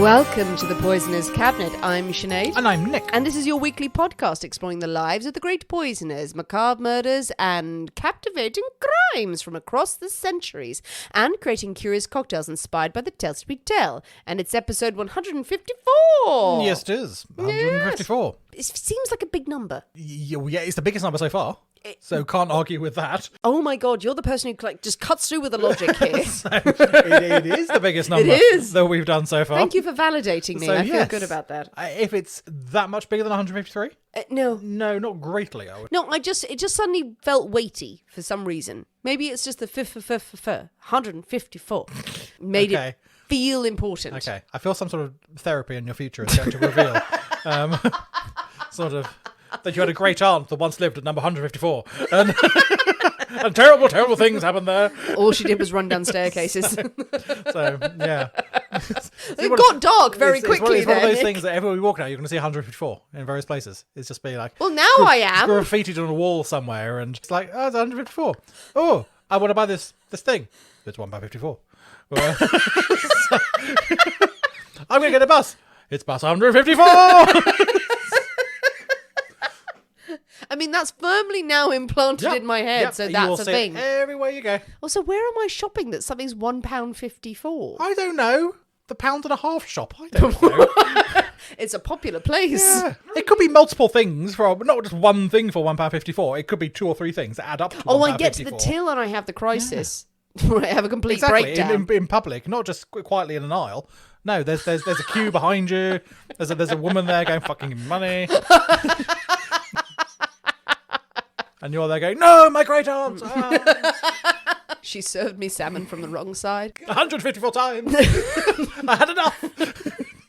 Welcome to the Poisoner's Cabinet. I'm Sinead. And I'm Nick. And this is your weekly podcast exploring the lives of the great poisoners, macabre murders, and captivating crimes from across the centuries, and creating curious cocktails inspired by the tales we tell. And it's episode 154. Yes, it is. 154. Yes. It seems like a big number. Yeah, it's the biggest number so far. So can't argue with that. Oh my God, you're the person who just cuts through with the logic here. So it is the biggest number that we've done so far. Thank you for validating me. So, I feel good about that. If it's that much bigger than 153? No. No, not greatly, I would. No, it just suddenly felt weighty for some reason. Maybe it's just the 154 made it feel important. Okay, I feel some sort of therapy in your future is going to reveal sort of that you had a great aunt that once lived at number 154. And terrible, terrible things happened there. All she did was run down staircases. So, yeah. It got dark very quickly. It's one of those things that everywhere we walk now, you're going to see 154 in various places. It's just be like, well, now I am. Graffitied on a wall somewhere, and it's like, oh, it's 154. Oh, I want to buy this thing. It's 1 by 54. Well, I'm going to get a bus. It's bus 154. I mean, that's firmly now implanted in my head, so that's a thing. Everywhere you go. Also, where am I shopping that something's £1.54? I don't know. The £1.50 shop. I don't know. It's a popular place. Yeah. It could be multiple things, not just one thing for £1.54. It could be 2 or 3 things that add up to £1.54. I get to the till and I have the crisis. I have a complete exactly. breakdown. In public, not just quietly in an aisle. No, there's a queue behind you. There's a woman there going, fucking money. And you're there going, no, my great aunt. She served me salmon from the wrong side. 154 times. I had enough.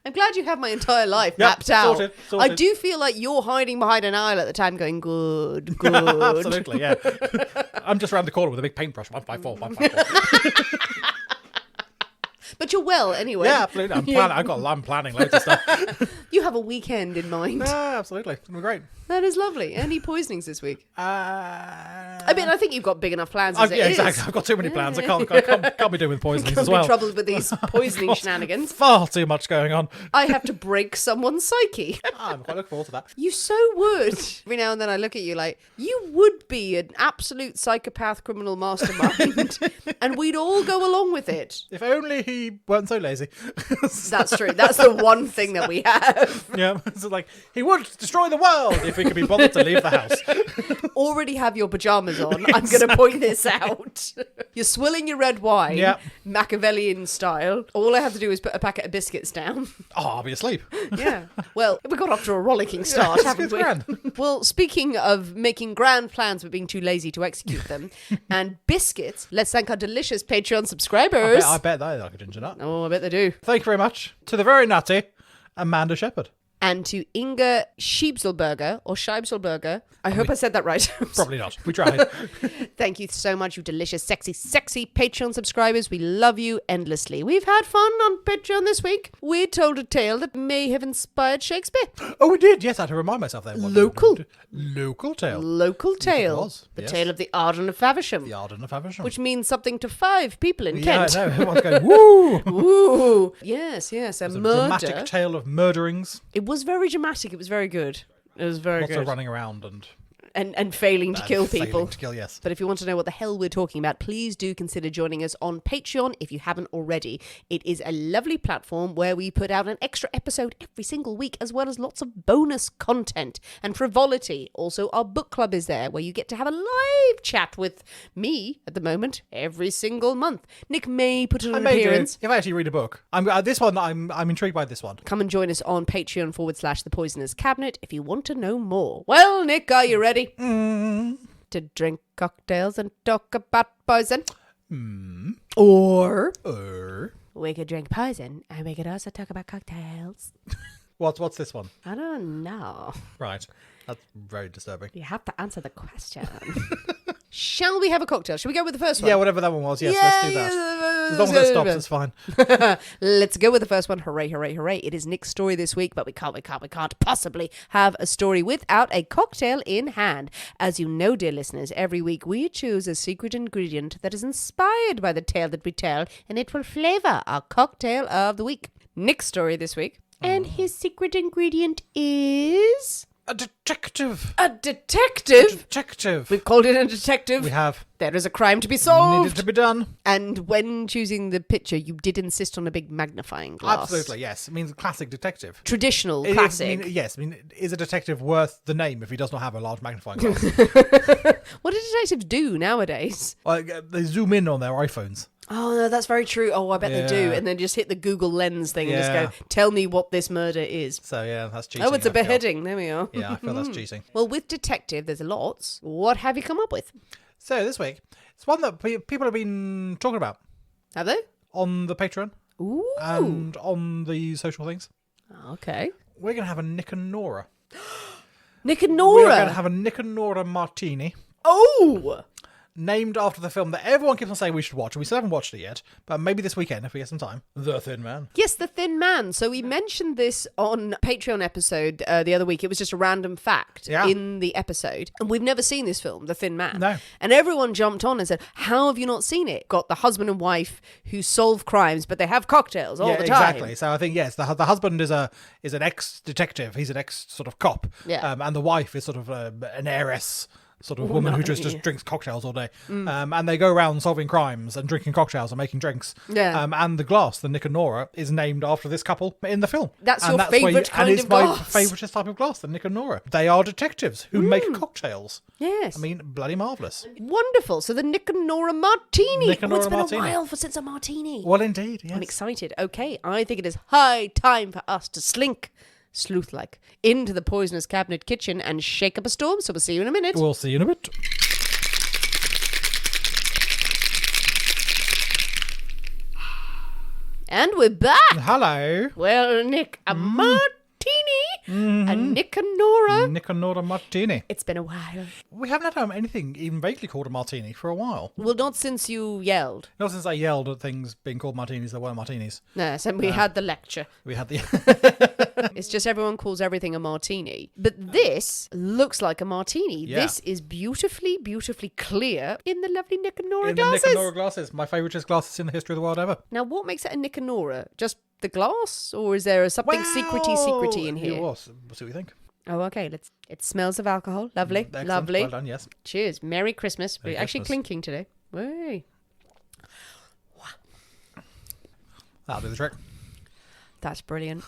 I'm glad you have my entire life mapped out. Sorted. I do feel like you're hiding behind an aisle at the time going, good, good. Absolutely, yeah. I'm just around the corner with a big paintbrush. 154, 154. But you're well anyway. Yeah, absolutely. I'm planning loads of stuff. You have a weekend in mind. Yeah, absolutely. It'll be great. That is lovely. Any poisonings this week? I mean, I think you've got big enough plans as it is. Exactly. I've got too many plans. I can't be doing with poisonings as well. Can't be troubled with these poisoning shenanigans. Far too much going on. I have to break someone's psyche. I'm quite looking forward to that. You so would. Every now and then I look at you like, you would be an absolute psychopath criminal mastermind. And we'd all go along with it. If only he weren't so lazy. That's true. That's the one thing that we have. Yeah. It's like, he would destroy the world if he could be bothered to leave the house. Already have your pajamas on. I'm going to point this out. You're swilling your red wine, Machiavellian style. All I have to do is put a packet of biscuits down. Oh, I'll be asleep. Yeah. Well, we got off to a rollicking start, haven't we? Grand. Well, speaking of making grand plans but being too lazy to execute them, and biscuits, let's thank our delicious Patreon subscribers. I bet they like a ginger nut. Oh, I bet they do. Thank you very much to the very nutty Amanda Shepherd. And to Inga Scheibselberger, or Scheibselberger. I hope I said that right. Probably not. We tried. Thank you so much, you delicious, sexy, sexy Patreon subscribers. We love you endlessly. We've had fun on Patreon this week. We told a tale that may have inspired Shakespeare. Oh, we did. Yes, I had to remind myself then. Local tale. Local tale. It was, the yes. tale of the Arden of Faversham. The Arden of Faversham. Which means something to 5 people in Kent. Yeah, I know. Everyone's going, woo! Woo! Yes, a murder. Dramatic tale of murderings. It was very dramatic. It was very good. It was very Lots good. of running around and failing to kill people. Failing to kill, yes. But if you want to know what the hell we're talking about, please do consider joining us on Patreon if you haven't already. It is a lovely platform where we put out an extra episode every single week, as well as lots of bonus content and frivolity. Also, our book club is there, where you get to have a live chat with me at the moment every single month. Nick may put in an appearance. If I actually read a book. I'm intrigued by this one. Come and join us on Patreon/The Poisoner's Cabinet if you want to know more. Well, Nick, are you ready? To drink cocktails and talk about poison? Or we could drink poison and we could also talk about cocktails. What's this one? I don't know. Right. That's very disturbing. You have to answer the question. Shall we have a cocktail? Shall we go with the first one? Yeah, whatever that one was. Yes, let's do that. As long as it stops, it's fine. Let's go with the first one. Hooray, hooray, hooray. It is Nick's story this week, but we can't possibly have a story without a cocktail in hand. As you know, dear listeners, every week we choose a secret ingredient that is inspired by the tale that we tell, and it will flavour our cocktail of the week. Nick's story this week. And his secret ingredient is... A detective. A detective? Detective. We've called it a detective. We have. There is a crime to be solved. Needed to be done. And when choosing the picture, you did insist on a big magnifying glass. Absolutely, yes. It means classic detective. Traditional, It- classic. yes, I mean, is a detective worth the name if he does not have a large magnifying glass? What do detectives do nowadays? They zoom in on their iPhones. Oh, no, that's very true. Oh, I bet they do. Yeah. And then just hit the Google Lens thing and Yeah. just go, tell me what this murder is. So, yeah, that's cheating. Oh, it's a I feel. beheading. There we are. Yeah, I feel that's cheating. Well, with detective, there's lots. What have you come up with? So, this week, it's one that people have been talking about Have they? on the Patreon Ooh. and on the social things. Okay. We're going to have a Nick and Nora. Nick and We're going to Nora. have a Nick and Nora martini. Oh! Named after the film that everyone keeps on saying we should watch, and we still haven't watched it yet, but maybe this weekend if we get some time. The Thin Man. Yes, The Thin Man. So we mentioned this on Patreon episode the other week. It was just a random fact in the episode. And we've never seen this film, The Thin Man. No. And everyone jumped on and said, how have you not seen it? Got the husband and wife who solve crimes, but they have cocktails all the time. Exactly. So I think, yes, the husband is an ex-detective. He's an ex-sort of cop. Yeah. And the wife is sort of an heiress, sort of woman who just drinks cocktails all day. And they go around solving crimes and drinking cocktails and making drinks. Yeah. And the glass, the Nick and Nora, is named after this couple in the film. That's And your favourite kind and of it's my glass. favourite type of glass, the Nick and Nora. They are detectives who make cocktails. Yes. I mean, bloody marvellous. Wonderful. So the Nick and Nora martini. Nick and Nora It's been martini. a while since a martini. Well, indeed, yes. I'm excited. Okay, I think it is high time for us to slink, sleuth-like, into the poisonous cabinet kitchen and shake up a storm. So we'll see you in a minute. We'll see you in a bit. And we're back. Hello. Well, Nick, a martini, a Nick and Nora. Nick and Nora martini. It's been a while. We haven't had anything even vaguely called a martini for a while. Well, not since you yelled. Not since I yelled at things being called martinis that weren't martinis. No, so we had the lecture. We had the... It's just everyone calls everything a martini. But this looks like a martini. Yeah. This is beautifully, beautifully clear in the lovely Nick and Nora in the glasses. Nick and Nora glasses. My favouriteest glasses in the history of the world ever. Now, what makes it a Nick and Nora? Just the glass? Or is there something secrety in here? We'll see what you think. Oh, okay. It smells of alcohol. Lovely. Excellent. Lovely. Well done, yes. Cheers. Merry Christmas. Merry We're actually Christmas. clinking today. Way. That'll do the trick. That's brilliant.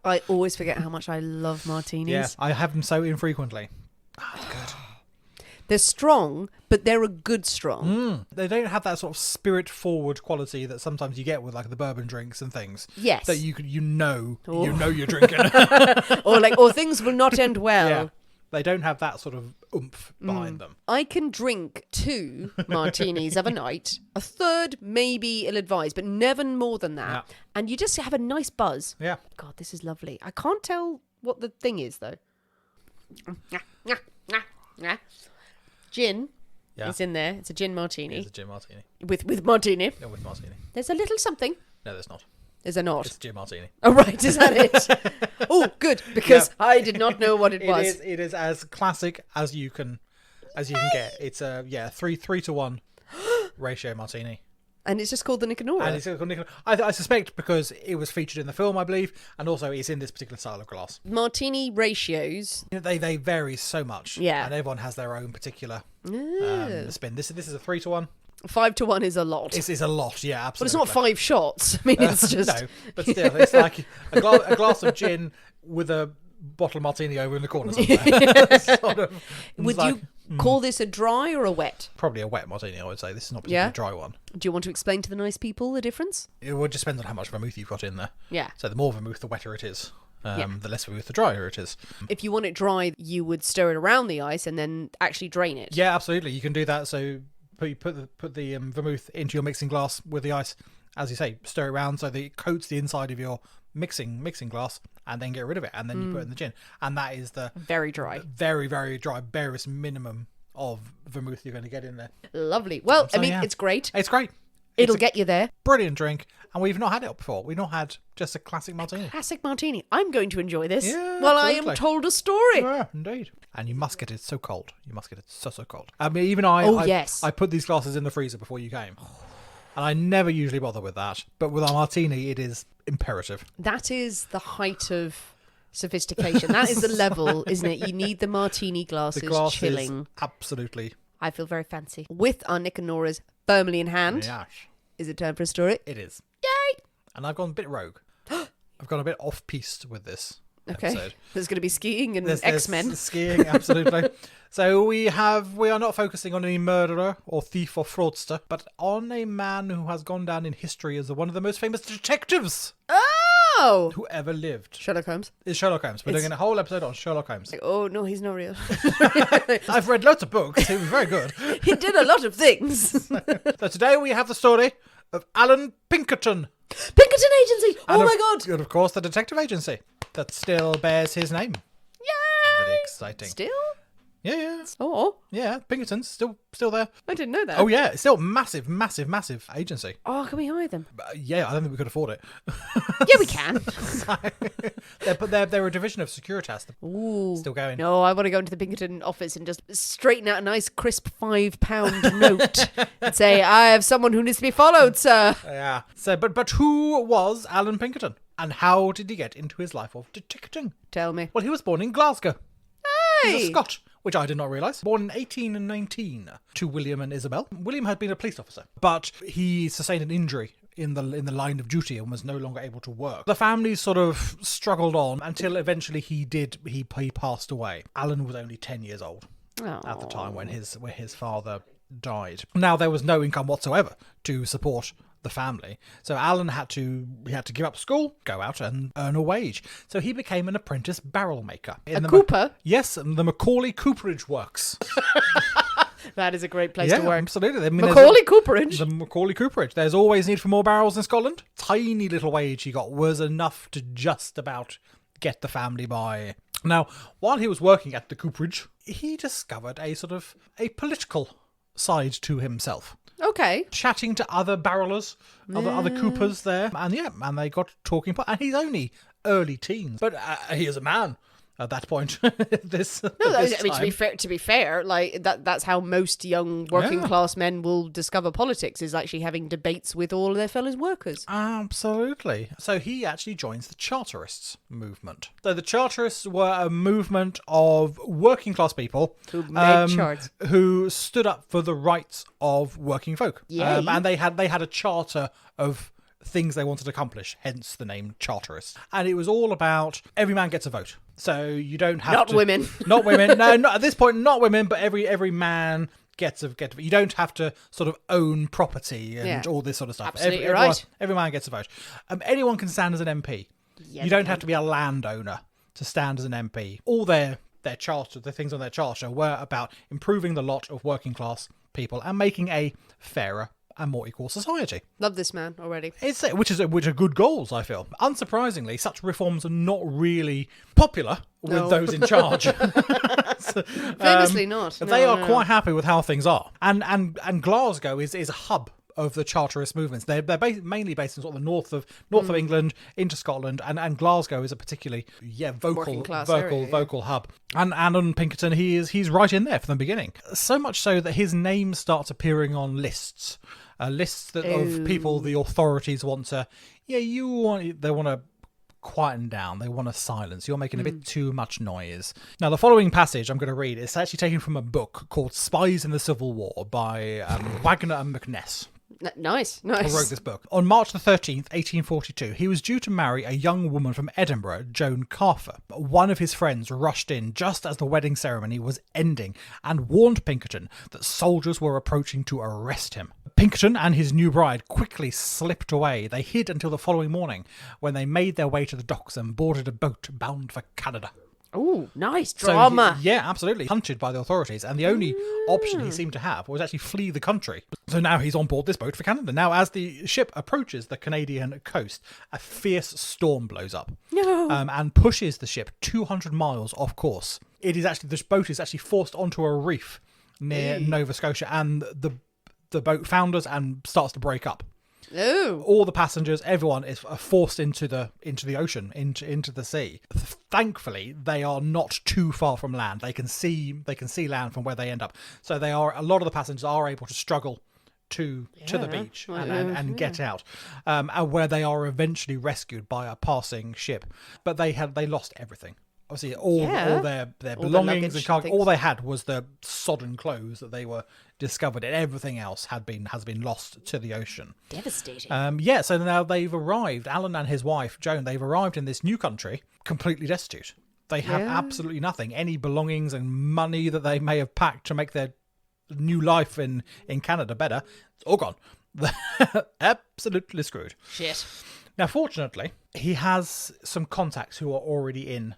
I always forget how much I love martinis. Yeah, I have them so infrequently. It's good. They're strong, but they're a good strong. They don't have that sort of spirit-forward quality that sometimes you get with like the bourbon drinks and things. Yes. That you know Oh. you're drinking. or things will not end well. Yeah. They don't have that sort of oomph behind them. I can drink 2 martinis of a night. A third, maybe ill-advised, but never more than that. Yeah. And you just have a nice buzz. Yeah. God, this is lovely. I can't tell what the thing is, though. Gin Yeah. is in there. It's a gin martini. It's a gin martini. With martini. No, with martini. There's a little something. No, there's not. Is there not? It's a gin martini. Oh, right. Is that it? Oh, good. Because I did not know what it was. It is as classic as you can get. It's a 3-to-1 ratio martini. And it's just called the Nick and Nora. And it's called Nick. I suspect because it was featured in the film, I believe, and also it's in this particular style of glass. Martini ratios. You know, they vary so much. Yeah. And everyone has their own particular Ah. spin. This is a 3-to-1. 5 to 1 is a lot. It's a lot, yeah, But absolutely. it's not 5 shots. I mean, it's just... No, but still, it's like a glass of gin with a bottle of martini over in the corner somewhere. Sort of. Would It's like, you call this a dry or a wet? probably a wet martini, I would say. This is not particularly Yeah? a dry one. Do you want to explain to the nice people the difference? It would just depend on how much vermouth you've got in there. Yeah. So the more vermouth, the wetter it is. Yeah. The less vermouth, the drier it is. If you want it dry, you would stir it around the ice and then actually drain it. Yeah, absolutely. You can do that. So put the vermouth into your mixing glass with the ice. As you say, stir it around so that it coats the inside of your mixing glass, and then get rid of it, and then you put it in the gin. And that is the Very dry. very, very dry, barest minimum of vermouth you're going to get in there. Lovely. Well, So, I mean, yeah. it's great. It's great. It'll It's a get you there. brilliant drink, and we've not had it before. We've not had just a classic martini. Classic martini. I'm going to enjoy this Yeah, while I am absolutely. told a story. Yeah, indeed. And you must get it so cold. You must get it so cold. I mean, even I. Oh, I, yes. I put these glasses in the freezer before you came. And I never usually bother with that. But with a martini, it is imperative. That is the height of sophistication. That is the level, isn't it? You need the martini glasses The glass chilling. is absolutely... I feel very fancy. With our Nick and Nora's firmly in hand, Yes, is it time for a story? it is. Yay! And I've gone a bit rogue. I've gone a bit off-piste with this Okay. episode. There's going to be skiing and There's X-Men. skiing, absolutely. So we are not focusing on any murderer or thief or fraudster, but on a man who has gone down in history as one of the most famous detectives Oh! who ever lived. Sherlock Holmes. Is Sherlock Holmes. We're doing a whole episode on Sherlock Holmes. Like, oh, no, he's not real. I've read lots of books. He was very good. He did a lot of things. So today we have the story of Allan Pinkerton. Pinkerton Agency! And Oh my of- god! And of course the detective agency that still bears his name. Yay! Very exciting. Still? Yeah. Oh, Yeah, Pinkerton's still there. I didn't know that. Oh yeah, it's still massive agency. Oh, can we hire them? Yeah, I don't think we could afford it. Yeah, we can. They're a division of Securitas. Ooh. Still going. No, I want to go into the Pinkerton office and just straighten out a nice crisp £5 note and say, I have someone who needs to be followed, sir. Yeah. So, but who was Allan Pinkerton, and how did he get into his life of detecting? Tell me. Well, he was born in Glasgow. He's a Hey! Scot, which I did not realise. Born in 1819 to William and Isabel. William had been a police officer, but he sustained an injury in the line of duty and was no longer able to work. The family sort of struggled on until eventually he passed away. Alan was only 10 years old at the time when his father died. Now there was no income whatsoever to support the family, so Alan had to give up school, go out and earn a wage. So he became an apprentice barrel maker in A cooper? Yes, the Macaulay Cooperage Works. That is a great place to work. Absolutely. I mean, Macaulay Cooperage? the Macaulay Cooperage. There's always need for more barrels in Scotland. Tiny little wage he got was enough to just about get the family by. Now, while he was working at the cooperage, he discovered a sort of a political side to himself. Okay. Chatting to other barrelers, other coopers there, and they got talking. And he's only early teens, but he is a man at that point. this No, I mean, time. to be fair, like that's how most young working class men will discover politics, is actually having debates with all their fellow workers. Absolutely. So he actually joins the Charterists movement. So the Charterists were a movement of working class people Who made charts. who stood up for the rights of working folk. Yay. And they had a charter of things they wanted to accomplish, hence the name Charterists. And it was all about every man gets a vote. So you don't have Not to... women. Not women. No, not at this point, not women, but every man gets a you don't have to sort of own property and all this sort of stuff. Absolutely Everyone- right. Every man gets a vote. Anyone can stand as an MP. Yeah, You don't have to be a landowner to stand as an MP. All their charter, the things on their charter, were about improving the lot of working class people and making a fairer and more equal society. Love this man already. Which are good goals, I feel. Unsurprisingly, such reforms are not really popular with those in charge. Famously not. They are quite happy with how things are. And Glasgow is a hub of the Charterist movements. They're mainly based in sort of the north of England into Scotland, and Glasgow is a particularly Working class area, vocal hub. And Allan Pinkerton, he's right in there from the beginning. So much so that his name starts appearing on lists. Lists of people the authorities want to quieten down. They want to silence. You're making a bit too much noise. Now, the following passage I'm going to read is actually taken from a book called Spies in the Civil War by Wagner and McNess. Nice. I wrote this book. On March the 13th, 1842, he was due to marry a young woman from Edinburgh, Joan Carfer. One of his friends rushed in just as the wedding ceremony was ending and warned Pinkerton that soldiers were approaching to arrest him. Pinkerton and his new bride quickly slipped away. They hid until the following morning, when they made their way to the docks and boarded a boat bound for Canada. Oh, nice drama. So absolutely. Hunted by the authorities, and the only option he seemed to have was actually flee the country. So now he's on board this boat for Canada. Now, as the ship approaches the Canadian coast, a fierce storm blows up and pushes the ship 200 miles off course. This boat is actually forced onto a reef near Nova Scotia, and the boat founders and starts to break up. Oh. All the passengers, everyone is forced into the ocean, into the sea. Thankfully, they are not too far from land. They can see land from where they end up. So a lot of the passengers are able to struggle to the beach and get out, and where they are eventually rescued by a passing ship. But they lost everything. Obviously, all their belongings and cargo. All they had was the sodden clothes that they were discovered, and everything else has been lost to the ocean. Devastating. So now they've arrived. Alan and his wife Joan. They've arrived in this new country completely destitute. They have absolutely nothing. Any belongings and money that they may have packed to make their new life in Canada better, it's all gone. They're absolutely screwed. Shit. Now, fortunately, he has some contacts who are already in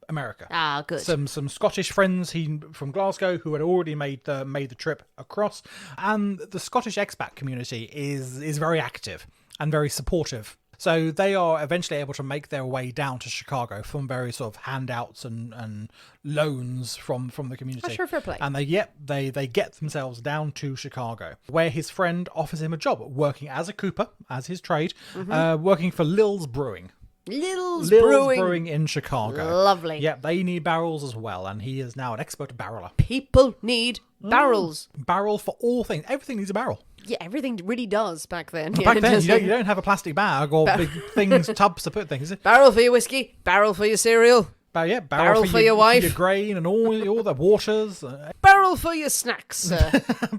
America. Ah, good. Some Scottish friends from Glasgow who had already made the trip across, and the Scottish expat community is very active and very supportive. So they are eventually able to make their way down to Chicago from various sort of handouts and loans from the community. Oh, sure, fair play. And they get themselves down to Chicago, where his friend offers him a job working as a cooper, as his trade, working for Lil's Brewing. Lil's Brewing in Chicago. Lovely. Yeah, they need barrels as well, and he is now an expert barreler. People need barrels. Barrel for all things. Everything needs a barrel. Yeah, everything really does back then. Back then, you don't have a plastic bag or big tubs to put things. Barrel for your whiskey, barrel for your cereal. Barrel for your wife, your grain, and all the waters. Barrel for your snacks.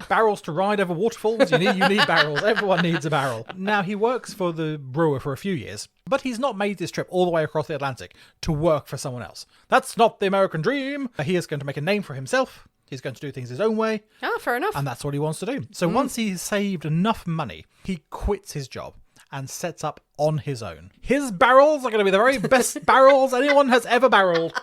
Barrels to ride over waterfalls. You need barrels. Everyone needs a barrel. Now, he works for the brewer for a few years, but he's not made this trip all the way across the Atlantic to work for someone else. That's not the American dream. He is going to make a name for himself. He's going to do things his own way. Ah, fair enough. And that's what he wants to do. So once he's saved enough money, he quits his job and sets up on his own. His barrels are going to be the very best barrels anyone has ever barreled.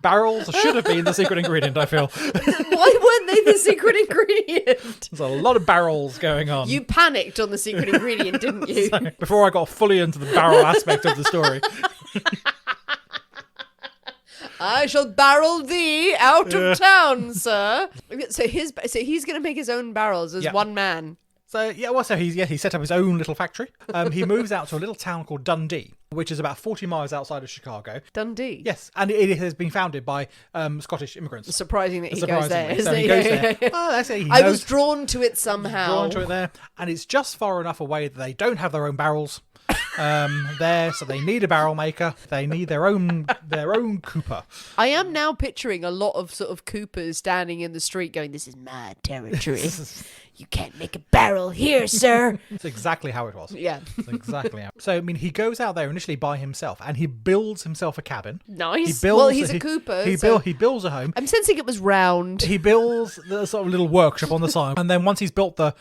Barrels should have been the secret ingredient, I feel. Why weren't they the secret ingredient? There's a lot of barrels going on. You panicked on the secret ingredient, didn't you? So, before I got fully into the barrel aspect of the story. I shall barrel thee out of town, sir. So he's going to make his own barrels as one man. So he set up his own little factory. He moves out to a little town called Dundee, which is about 40 miles outside of Chicago. Dundee? Yes, and it has been founded by Scottish immigrants. Surprising that he goes there. So he goes there. Well, I was drawn to it somehow. Drawn to it there, and it's just far enough away that they don't have their own barrels. There, so they need a barrel maker. They need their own cooper. I am now picturing a lot of sort of coopers standing in the street going, "This is my territory. You can't make a barrel here, sir." That's exactly how it was. Yeah. That's exactly how. So, I mean, he goes out there initially by himself and he builds himself a cabin. Nice. He builds, he's a cooper. He builds a home. I'm sensing it was round. He builds the sort of little workshop on the side. And then once he's built the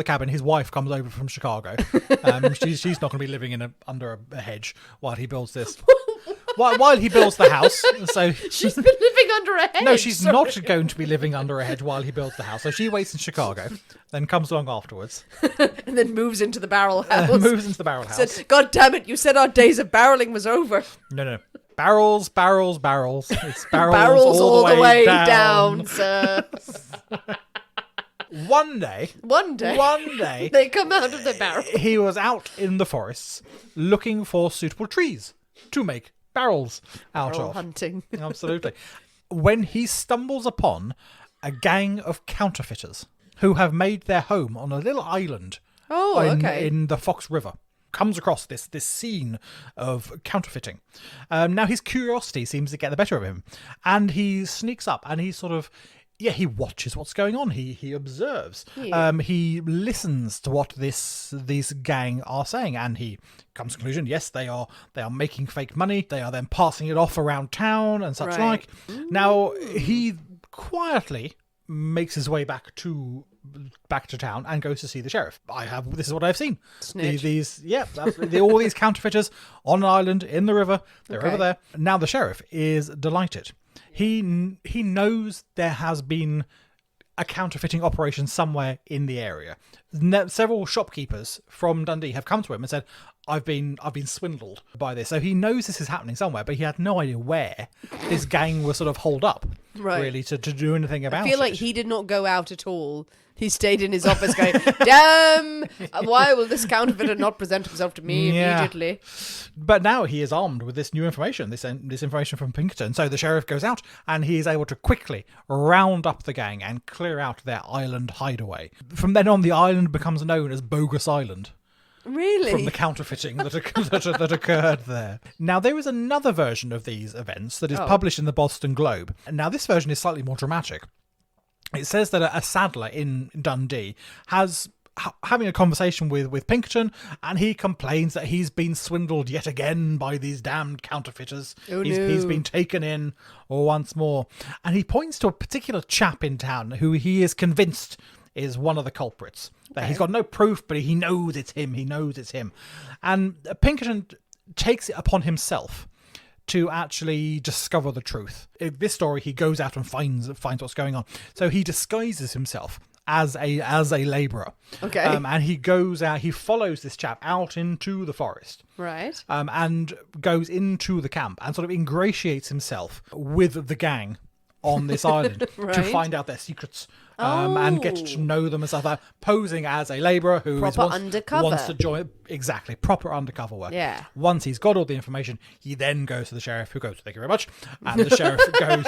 cabin, his wife comes over from Chicago. She's not going to be living under a hedge while he builds this. While he builds the house. So she's been living under a hedge. No, she's not going to be living under a hedge while he builds the house. So she waits in Chicago, then comes along afterwards. And then moves into the barrel house. Said, "God damn it, you said our days of barreling was over." No. Barrels. It's barrels barrels all the way down, sir. One day, they come out of the barrel. He was out in the forests looking for suitable trees to make barrels out of. Hunting. Absolutely. When he stumbles upon a gang of counterfeiters who have made their home on a little island in the Fox River. Comes across this scene of counterfeiting. Now his curiosity seems to get the better of him, and he sneaks up and he sort of he watches what's going on. He observes. Yeah. He listens to what these gang are saying, and he comes to the conclusion, yes, they are making fake money. They are then passing it off around town and such like. Now he quietly makes his way back to town and goes to see the sheriff. This is what I've seen. All these counterfeiters on an island in the river. They're over there. Now the sheriff is delighted. He knows there has been a counterfeiting operation somewhere in the area. Several shopkeepers from Dundee have come to him and said, I've been swindled by this. So he knows this is happening somewhere, but he had no idea where this gang was sort of holed up, really, to do anything about it. I feel like he did not go out at all. He stayed in his office going, damn, why will this counterfeiter not present himself to me immediately? But now he is armed with this new information, this information from Pinkerton. So the sheriff goes out and he is able to quickly round up the gang and clear out their island hideaway. From then on, the island becomes known as Bogus Island. Really? From the counterfeiting that occurred there. Now, there is another version of these events that is published in the Boston Globe. Now, this version is slightly more dramatic. It says that a saddler in Dundee has having a conversation with Pinkerton, and he complains that he's been swindled yet again by these damned counterfeiters. He's been taken in once more. And he points to a particular chap in town who he is convinced is one of the culprits. Okay. He's got no proof, but he knows it's him. And Pinkerton takes it upon himself to actually discover the truth. In this story, he goes out and finds what's going on. So he disguises himself as a labourer. Okay. And he goes out, he follows this chap out into the forest. Right. And goes into the camp and sort of ingratiates himself with the gang on this island to find out their secrets and get to know them and stuff like that, posing as a labourer who wants to join. Exactly, proper undercover work. Yeah. Once he's got all the information, he then goes to the sheriff, who goes, thank you very much, and the sheriff goes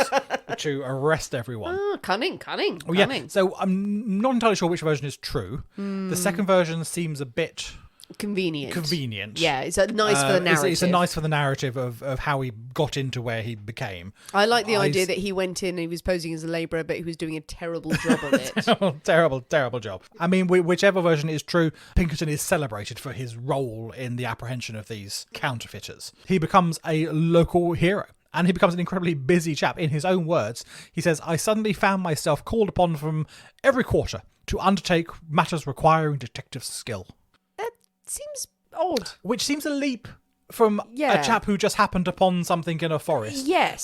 to arrest everyone. Oh, cunning. Yeah. So I'm not entirely sure which version is true. The second version seems a bit convenient. Yeah, it's nice for the narrative. It's a nice for the narrative of how he got into where he became. I like the idea that he went in and he was posing as a labourer, but he was doing a terrible job of it. terrible job. I mean, whichever version is true, Pinkerton is celebrated for his role in the apprehension of these counterfeiters. He becomes a local hero. And he becomes an incredibly busy chap. In his own words, he says, I suddenly found myself called upon from every quarter to undertake matters requiring detective skill. Seems odd. Which seems a leap from a chap who just happened upon something in a forest. Yes.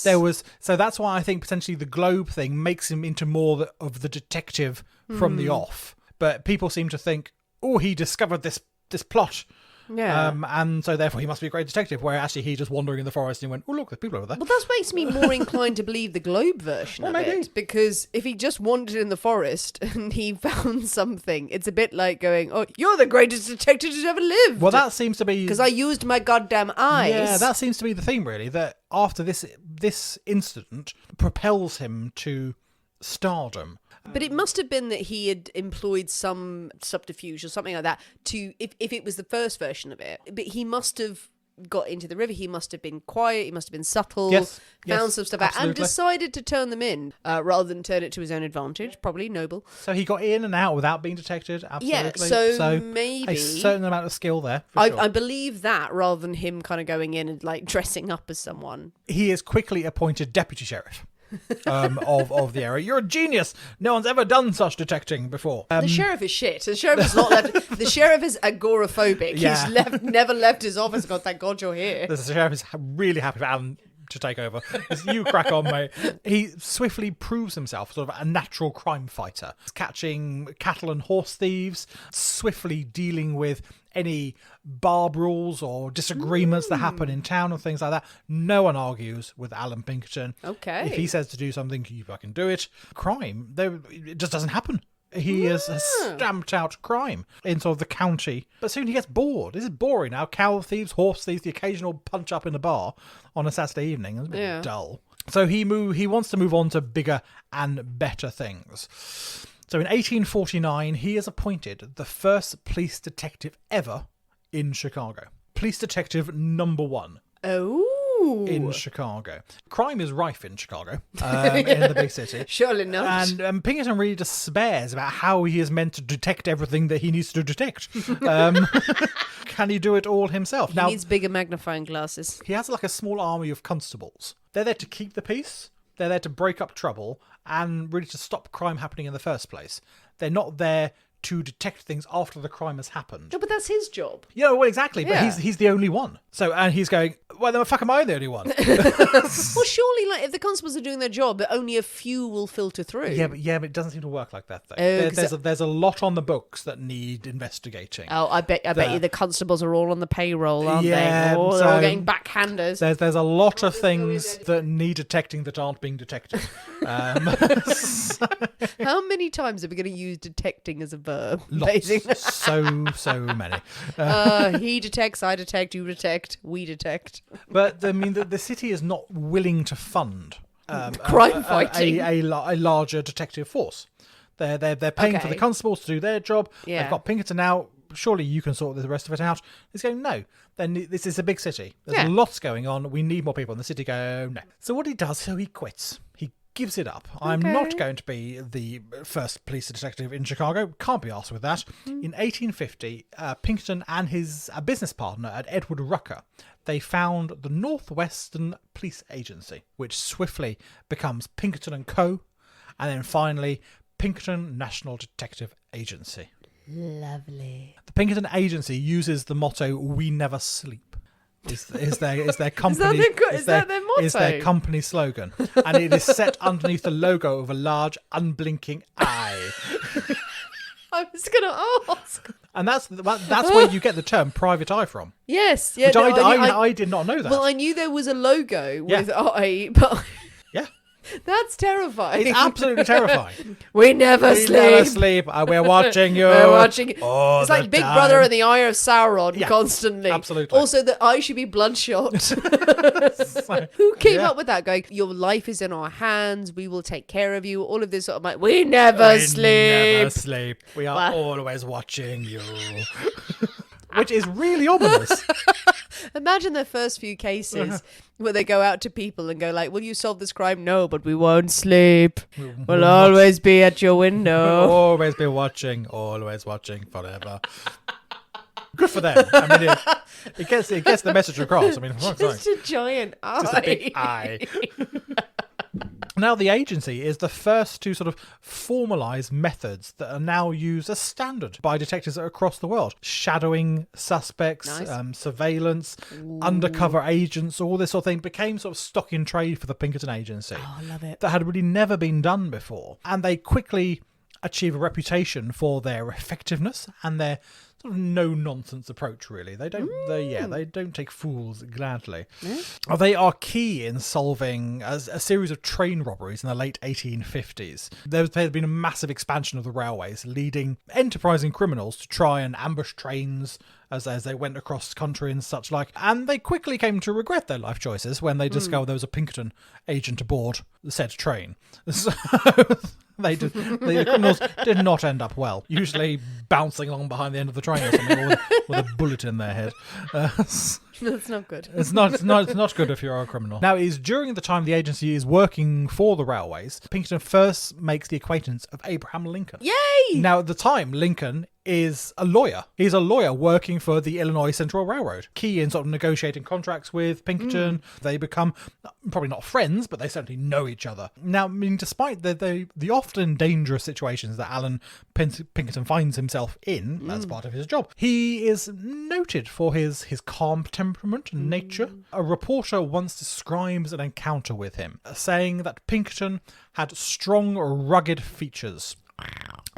So that's why I think potentially the Globe thing makes him into more of the detective from the off. But people seem to think, oh, he discovered this plot. Yeah. And so therefore he must be a great detective, where actually he's just wandering in the forest and he went, oh, look, there's people over there. Well, that makes me more inclined to believe the Globe version of it. Because if he just wandered in the forest and he found something, it's a bit like going, oh, you're the greatest detective who's ever lived. Well, that seems to be... Because I used my goddamn eyes. Yeah, that seems to be the theme, really, that after this incident propels him to stardom. But it must have been that he had employed some subterfuge or something like that to, if it was the first version of it, but he must have got into the river, he must have been quiet, he must have been subtle, found some stuff out and decided to turn them in rather than turn it to his own advantage. Probably noble. So he got in and out without being detected, absolutely. Yeah, so maybe... a certain amount of skill there, sure. I believe that, rather than him kind of going in and like dressing up as someone. He is quickly appointed deputy sheriff. Of the area. You're a genius. No one's ever done such detecting before. The sheriff is shit. The sheriff is not left. The sheriff is agoraphobic. Yeah. He's never left his office. God, thank God you're here. The sheriff is really happy for Allan to take over. You crack on, mate. He swiftly proves himself sort of a natural crime fighter, catching cattle and horse thieves, swiftly dealing with any bar brawls or disagreements that happen in town and things like that. No one argues with Allan Pinkerton. Okay. If he says to do something, you fucking do it. Crime, it just doesn't happen. He has stamped out crime in sort of the county. But soon he gets bored. This is boring now. Cow thieves, horse thieves, the occasional punch up in a bar on a Saturday evening. It's a bit dull. So he wants to move on to bigger and better things. So in 1849, he is appointed the first police detective ever in Chicago. Police detective number 1. Oh. In Chicago. Crime is rife in Chicago, in the big city. Surely not. And Pinkerton really despairs about how he is meant to detect everything that he needs to detect. Can he do it all himself? He needs bigger magnifying glasses. He has like a small army of constables. They're there to keep the peace. They're there to break up trouble and really to stop crime happening in the first place. They're not there to detect things after the crime has happened. No, but that's his job. Yeah, well, exactly. But he's the only one. So, and he's going, Well, then fuck am I the only one? Well, surely, like, if the constables are doing their job, only a few will filter through. Yeah, but it doesn't seem to work like that, though. Oh, There's a lot on the books that need investigating. Oh, I bet you the constables are all on the payroll, aren't Yeah, they? Oh, so they're all getting backhanders. There's a lot of things that need detecting that aren't being detected. How many times are we going to use detecting as a verb? Lots. Basically? So many. He detects, I detect, you detect, we detect. But I mean, the city is not willing to fund Crime fighting. a larger detective force. They're paying for the Okay. constables to do their job. Yeah. They've got Pinkerton out. Surely you can sort the rest of it out. He's going, no. Then this is a big city. There's Yeah. lots going on. We need more people. And the city go, no. So what he does, he quits. He gives it up. I'm not going to be the first police detective in Chicago. Can't be asked with that. In 1850, Pinkerton and his business partner at Edward Rucker, they found the Northwestern Police Agency, which swiftly becomes Pinkerton and Co. And then finally, Pinkerton National Detective Agency. Lovely. The Pinkerton Agency uses the motto "We never sleep." Is their company Is that their motto? is their company slogan, and it is set underneath the logo of a large unblinking eye. I was going to ask. And that's where you get the term "private eye" from. Yes. Yeah, Which no, I did not know that. Well, I knew there was a logo Yeah. with I, but Yeah, that's terrifying. it's absolutely terrifying. We never We sleep. never sleep. We're watching you. We're watching. all It's the like Big time. Brother and the Eye of Sauron Yeah, constantly. absolutely. Also, the eye should be bloodshot. Who came Yeah. up with that? Going, your life is in our hands. We will take care of you. All of this sort of like, we never We sleep. never sleep. We are Wow. always watching you. Which is really ominous. Imagine the first few cases where they go out to people and go like, will you solve this crime? No, but we won't sleep. We'll always be at your window. Always be watching, always watching forever. Good for them. I mean, it gets the message across. I mean, fuck's sake. Just a giant eye. Just a big eye. Now, the agency is the first to sort of formalise methods that are now used as standard by detectives across the world. Shadowing suspects, Nice. Surveillance, undercover agents, all this sort of thing became sort of stock in trade for the Pinkerton agency. Oh, I love it. That had really never been done before. And they quickly achieve a reputation for their effectiveness and their sort of no-nonsense approach, really. They don't take fools gladly. They are key in solving a series of train robberies in the late 1850s. There had been a massive expansion of the railways, leading enterprising criminals to try and ambush trains as they went across country and such like. And they quickly came to regret their life choices when they discovered there was a Pinkerton agent aboard the said train. So the criminals did not end up well, usually bouncing along behind the end of the train or something, or with a bullet in their head. That's not good. It's not good if you're a criminal. Now, it is during the time the agency is working for the railways, Pinkerton first makes the acquaintance of Abraham Lincoln. Yay! Now, at the time, Lincoln is a lawyer. He's a lawyer working for the Illinois Central Railroad. Key in sort of negotiating contracts with Pinkerton. They become, probably not friends, but they certainly know each other. Now, I mean, despite the often dangerous situations that Allan Pinkerton finds himself in as part of his job, he is noted for his calm temperament and nature. A reporter once describes an encounter with him, saying that Pinkerton had strong, rugged features.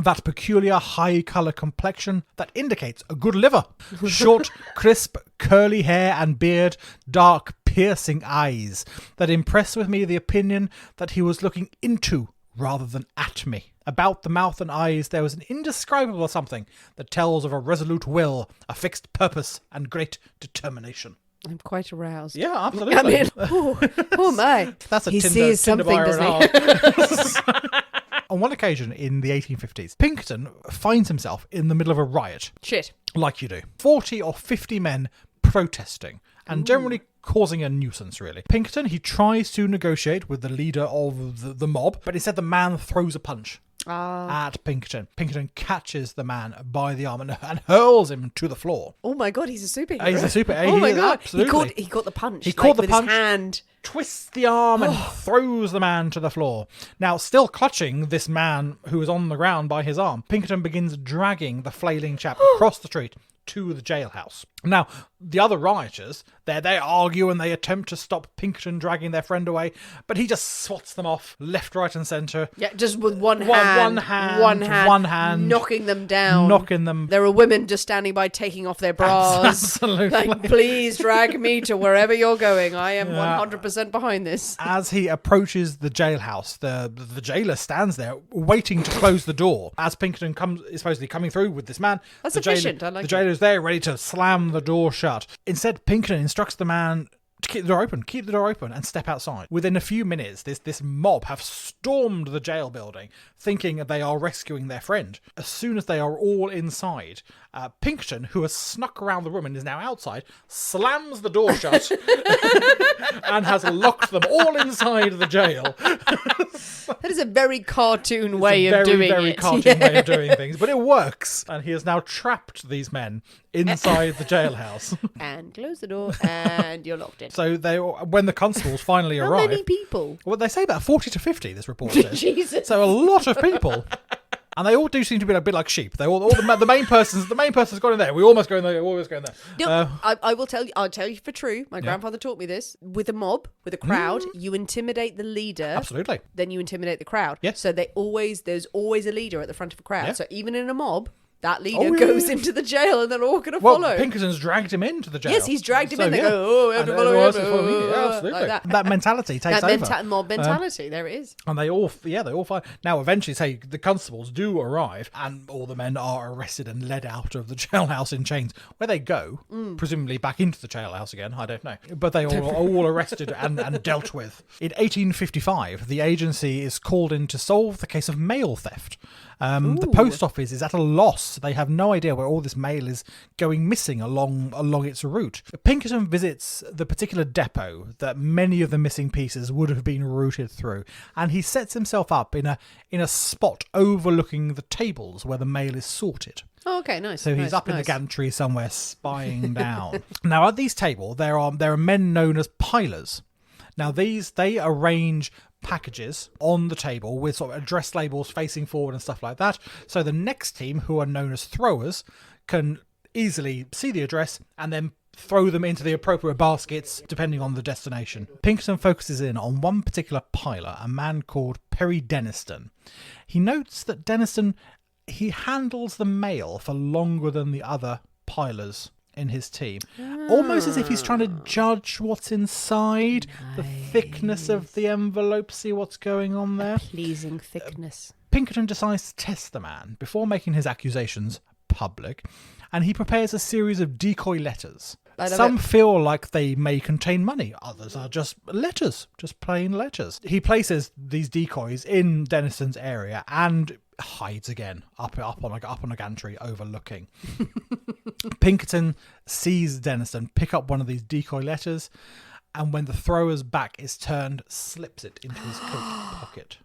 That peculiar high-colour complexion that indicates a good liver. Short, crisp, curly hair and beard, dark, piercing eyes that impressed with me the opinion that he was looking into rather than at me. About the mouth and eyes there was an indescribable something that tells of a resolute will, a fixed purpose, and great determination. I'm quite aroused. Yeah, absolutely. I mean, oh my. That's a he Tinder, sees Tinder something, bio and doesn't a half. On one occasion in the 1850s, Pinkerton finds himself in the middle of a riot, Shit. like you do. 40 or 50 men protesting, and generally causing a nuisance, really. Pinkerton, he tries to negotiate with the leader of the mob, but instead the man throws a punch at Pinkerton. Pinkerton catches the man by the arm and hurls him to the floor. Oh my god, he's a superhero. He's a super. Oh my god, absolutely. he caught the punch. He caught the with punch. his hand. Twists the arm and throws the man to the floor. Now, still clutching this man who is on the ground by his arm, Pinkerton begins dragging the flailing chap across the street to the jailhouse. Now, the other rioters, They argue and they attempt to stop Pinkerton dragging their friend away, but he just swats them off left, right, and centre. Yeah, just with one hand, knocking them down. There are women just standing by taking off their bras. Absolutely. Like, please drag me to wherever you're going. I am 100% behind this. As he approaches the jailhouse, the jailer stands there waiting to close the door. As Pinkerton is supposedly coming through with this man, that's efficient. I like the jailer is there ready to slam the door shut. Instead, Pinkerton instructs the man to keep the door open and step outside. Within a few minutes, this mob have stormed the jail building, thinking they are rescuing their friend. As soon as they are all inside, Pinkerton, who has snuck around the room and is now outside, slams the door shut and has locked them all inside the jail. That is a very cartoon way of doing it. Very cartoon way of doing things, but it works. And he has now trapped these men inside the jailhouse. And close the door, and you're locked in. So when the constables finally arrive... How many people? Well, they say about 40 to 50, this report says. Jesus. So a lot of people. And they all do seem to be a bit like sheep. They all the main person's gone in there. We almost go in there. Always go in there. No, I will tell you. I'll tell you for true. My grandfather taught me this. With a mob, with a crowd, you intimidate the leader. Absolutely. Then you intimidate the crowd. Yes. So there's always a leader at the front of a crowd. Yeah. So even in a mob, that leader goes into the jail and they're all going to well, follow. Pinkerton's dragged him into the jail. Yes, he's dragged him in. They go, oh, we have to follow him. Yeah, absolutely. Like that mentality takes over. Mob mentality, there it is. And they all fight. Now, eventually, say, the constables do arrive and all the men are arrested and led out of the jailhouse in chains. Where they go, presumably back into the jailhouse again, I don't know. But they are all arrested and dealt with. In 1855, the agency is called in to solve the case of mail theft. The post office is at a loss. They have no idea where all this mail is going missing along its route. Pinkerton visits the particular depot that many of the missing pieces would have been routed through, and he sets himself up in a spot overlooking the tables where the mail is sorted. Oh, okay, nice. So he's up in the gantry somewhere spying down. Now, at these tables, there are men known as pilers. Now, they arrange packages on the table with sort of address labels facing forward and stuff like that. So the next team, who are known as throwers, can easily see the address and then throw them into the appropriate baskets depending on the destination. Pinkerton focuses in on one particular piler, a man called Perry Denniston. He notes that Denniston, he handles the mail for longer than the other pilers in his team, almost as if he's trying to judge what's inside, the thickness of the envelope, see what's going on there. Pleasing thickness. Pinkerton decides to test the man before making his accusations public, and he prepares a series of decoy letters. Some feel like they may contain money, others are just letters, just plain letters. He places these decoys in Denniston's area and hides again up on a gantry overlooking. Pinkerton sees Denniston pick up one of these decoy letters, and when the thrower's back is turned, slips it into his coat pocket.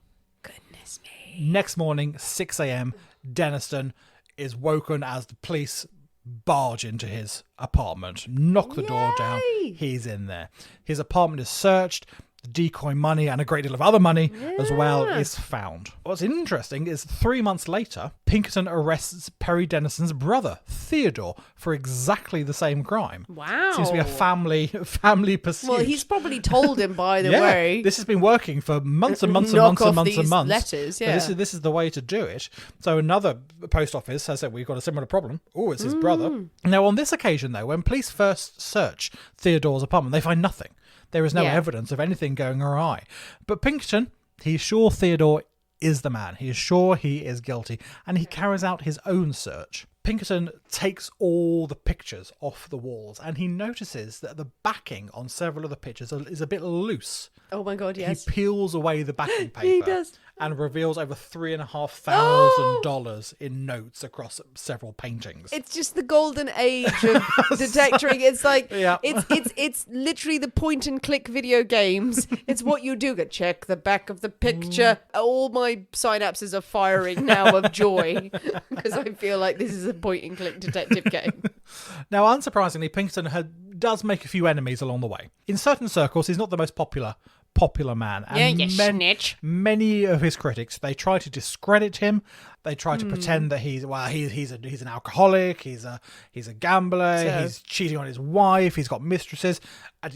Goodness me. Next morning, 6 a.m, Denniston is woken as the police barge into his apartment, knock the door down. He's in there. His apartment is searched. The decoy money and a great deal of other money as well is found. What's interesting is 3 months later, Pinkerton arrests Perry Denniston's brother, Theodore, for exactly the same crime. Wow. Seems to be a family pursuit. Well, he's probably told him, by the way. This has been working for months and months and months and months and months. Letters, This is the way to do it. So another post office has said, we've got a similar problem. Oh, it's his brother. Now, on this occasion, though, when police first search Theodore's apartment, they find nothing. There is no evidence of anything going awry. But Pinkerton, he's sure Theodore is the man. He is sure he is guilty, and he carries out his own search. Pinkerton takes all the pictures off the walls, and he notices that the backing on several of the pictures is a bit loose. Oh my God, yes. He peels away the backing paper. He does. And reveals over $3,500 in notes across several paintings. It's just the golden age of detecting. It's like it's literally the point and click video games. It's what you do. Check the back of the picture. All my synapses are firing now of joy because I feel like this is a point and click detective game. Now, unsurprisingly, Pinkerton does make a few enemies along the way. In certain circles, he's not the most popular popular man. Yeah, you snitch. Many of his critics, they try to discredit him. They try to pretend that he's an alcoholic, he's a gambler, he's cheating on his wife, he's got mistresses.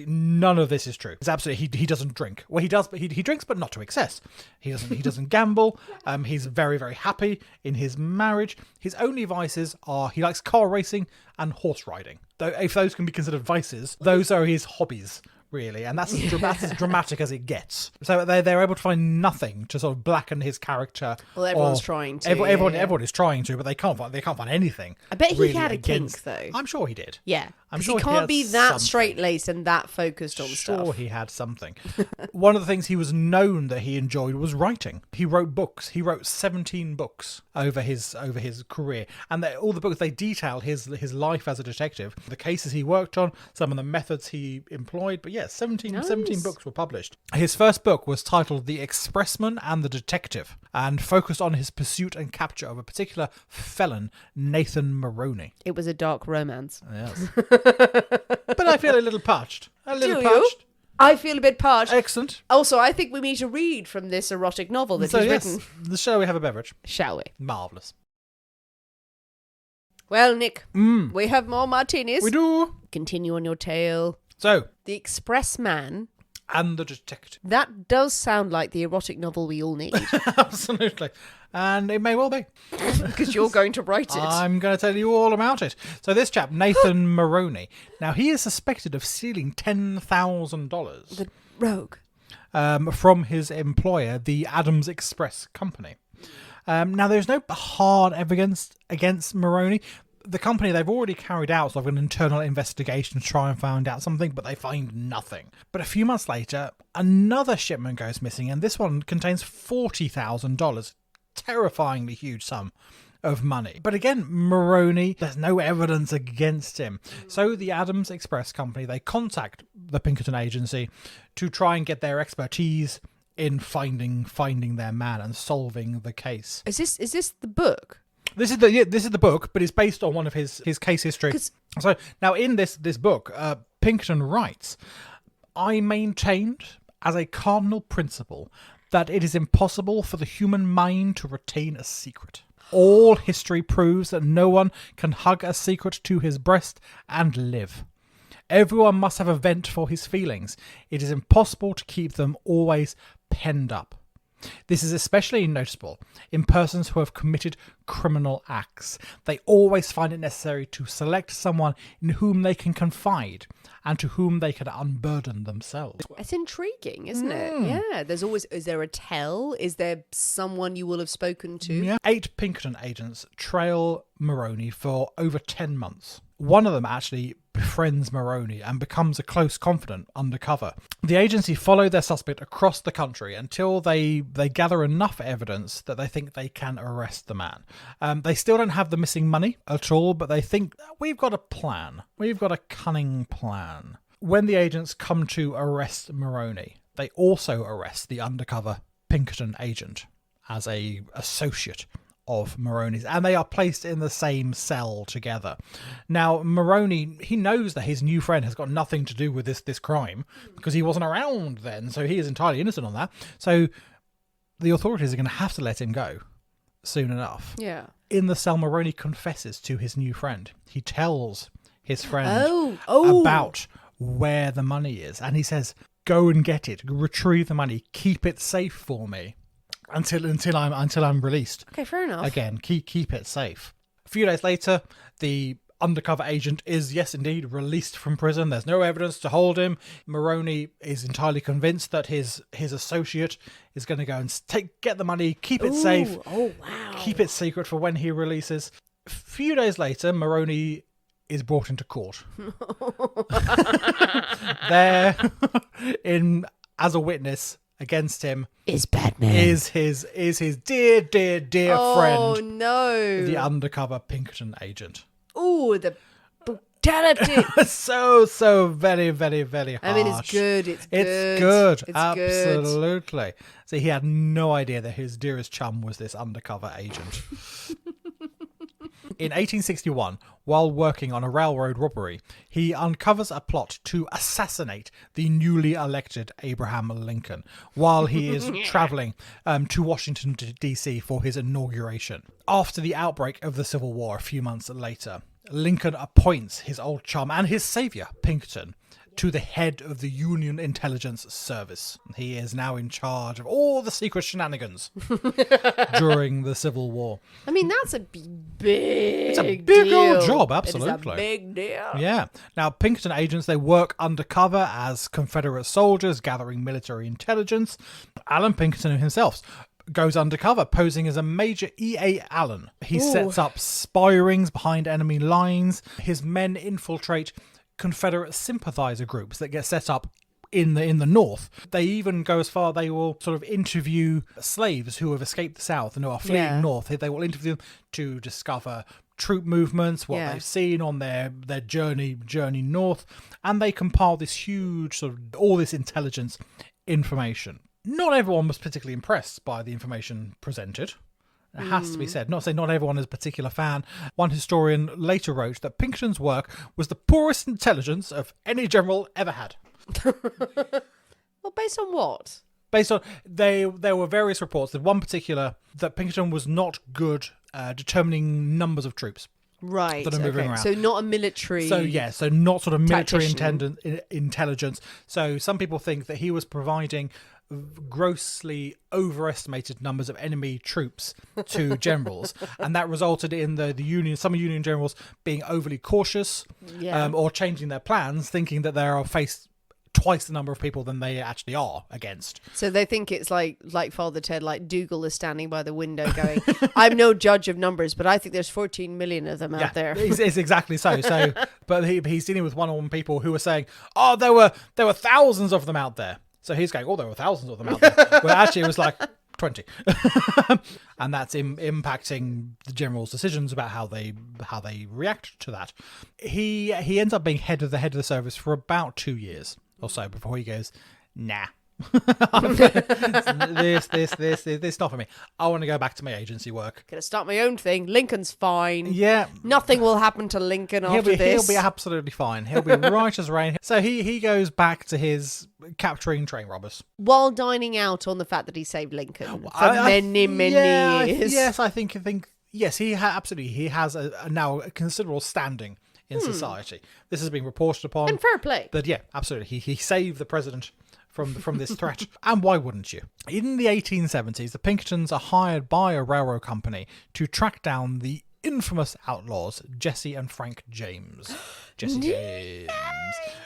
None of this is true. It's absolutely he doesn't drink. Well, he does, but he drinks, but not to excess. He doesn't gamble. He's very, very happy in his marriage. His only vices are he likes car racing and horse riding. Though if those can be considered vices, those are his hobbies. Really, and that's as dramatic as it gets. So they're able to find nothing to sort of blacken his character. Well, everyone's trying to. Everyone is trying to, but they can't find anything. I bet he really had a kink, though. I'm sure he did. Yeah, I'm sure he can't had be that something. straight-laced and that focused on stuff. Sure, he had something. One of the things he was known that he enjoyed was writing. He wrote books. He wrote 17 books over his career, and all the books they detail his life as a detective, the cases he worked on, some of the methods he employed. But yeah, 17 books were published. His first book was titled The Expressman and the Detective, and focused on his pursuit and capture of a particular felon, Nathan Maroney. It was a dark romance. Yes. But I feel a little parched. Do you? I feel a bit parched. Excellent. Also, I think we need to read from this erotic novel that he's written. Shall we have a beverage? Shall we? Marvellous. Well, Nick, we have more martinis. We do. Continue on your tale. So, The Expressman. And the Detective. That does sound like the erotic novel we all need. Absolutely. And it may well be. Because you're going to write it. I'm going to tell you all about it. So this chap, Nathan Maroney, now he is suspected of stealing $10,000. The rogue. From his employer, the Adams Express Company. Now, there's no hard evidence against Maroney. The company, they've already carried out sort of an internal investigation to try and find out something, but they find nothing. But a few months later, another shipment goes missing, and this one contains $40,000. Terrifyingly huge sum of money. But again, Maroney, there's no evidence against him. So the Adams Express Company, they contact the Pinkerton agency to try and get their expertise in finding their man and solving the case. Is this the book? This is the book, but it's based on one of his case history. So now in this book, Pinkerton writes, I maintained as a cardinal principle that it is impossible for the human mind to retain a secret. All history proves that no one can hug a secret to his breast and live. Everyone must have a vent for his feelings. It is impossible to keep them always penned up. This is especially noticeable in persons who have committed criminal acts. They always find it necessary to select someone in whom they can confide and to whom they can unburden themselves. It's intriguing, isn't it? Yeah. Is there a tell? Is there someone you will have spoken to? Yeah. 8 Pinkerton agents trail Maroney for over 10 months. One of them actually befriends Maroney and becomes a close confidant undercover. The agency follow their suspect across the country until they gather enough evidence that they think they can arrest the man. They still don't have the missing money at all, but they think, we've got a plan. We've got a cunning plan. When the agents come to arrest Maroney, they also arrest the undercover Pinkerton agent as a associate of Maroney's, and they are placed in the same cell together. Now, Maroney, he knows that his new friend has got nothing to do with this crime because he wasn't around then, so he is entirely innocent on that. So the authorities are going to have to let him go soon enough. Yeah. In the cell, Maroney confesses to his new friend. He tells his friend about where the money is, and he says, go and get it, retrieve the money, keep it safe for me. Until I'm released. Okay, fair enough. Again, keep it safe. A few days later, the undercover agent is, yes, indeed, released from prison. There's no evidence to hold him. Maroney is entirely convinced that his associate is going to go and get the money, keep it safe. Oh, wow. Keep it secret for when he releases. A few days later, Maroney is brought into court. There, as a witness against him is Batman. Is his dear friend. Oh no. The undercover Pinkerton agent. Oh, the brutality. so very, very, very harsh. I mean, it's good. It's good. It's Absolutely. Good. So he had no idea that his dearest chum was this undercover agent. In 1861, while working on a railroad robbery, he uncovers a plot to assassinate the newly elected Abraham Lincoln while he is traveling to Washington, D.C. for his inauguration. After the outbreak of the Civil War a few months later, Lincoln appoints his old chum and his savior, Pinkerton, to the head of the Union Intelligence Service. He is now in charge of all the secret shenanigans during the Civil War. I mean, that's a big It's a big old job, It's absolutely. a big deal. Yeah. Now, Pinkerton agents, they work undercover as Confederate soldiers gathering military intelligence. Allan Pinkerton himself goes undercover, posing as a Major E.A. Allen. He sets up spy rings behind enemy lines. His men infiltrate Confederate sympathizer groups that get set up in the north. They even go as far, they will sort of interview slaves who have escaped the south and who are fleeing north. They will interview them to discover troop movements, what they've seen on their journey north, and they compile this huge sort of all this intelligence information. Not everyone was particularly impressed by the information presented. It has to be said. Not to say not everyone is a particular fan. One historian later wrote that Pinkerton's work was the poorest intelligence of any general ever had. Well, based on what? Based on, there were various reports. There's one particular that Pinkerton was not good determining numbers of troops. Right. That are moving around. So not a military. So not sort of military tactician. intelligence. So some people think that he was providing grossly overestimated numbers of enemy troops to generals, and that resulted in some Union generals being overly cautious, or changing their plans, thinking that they are faced twice the number of people than they actually are against. So they think it's like Father Ted, like Dougal is standing by the window going, I'm no judge of numbers, but I think there's 14 million of them out there. It's exactly so. But he's dealing with one-on-one people who are saying, oh, there were thousands of them out there. So he's going, oh, there were thousands of them out there. Well, actually, it was like 20. And that's impacting the general's decisions about how they react to that. He ends up being head of the service for about 2 years or so before he goes, nah. this not for me. I want to go back to my agency work. Gonna start my own thing. Lincoln's fine. Yeah. Nothing will happen to Lincoln after this. He'll be absolutely fine. He'll be right as rain. So he goes back to his capturing train robbers. While dining out on the fact that he saved Lincoln for many years. Yes, I think yes, absolutely. He has now a considerable standing in society. This has been reported upon. And fair play. But yeah, absolutely. He saved the president from this threat. And why wouldn't you? In the 1870s, the Pinkertons are hired by a railroad company to track down the infamous outlaws Jesse and Frank James. Jesse James,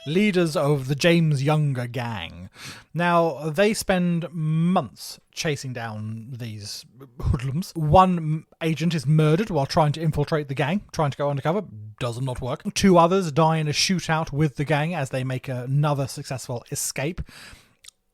leaders of the James Younger gang. Now, they spend months chasing down these hoodlums. One agent is murdered while trying to infiltrate the gang, trying to go undercover. Does not work. 2 others die in a shootout with the gang as they make another successful escape.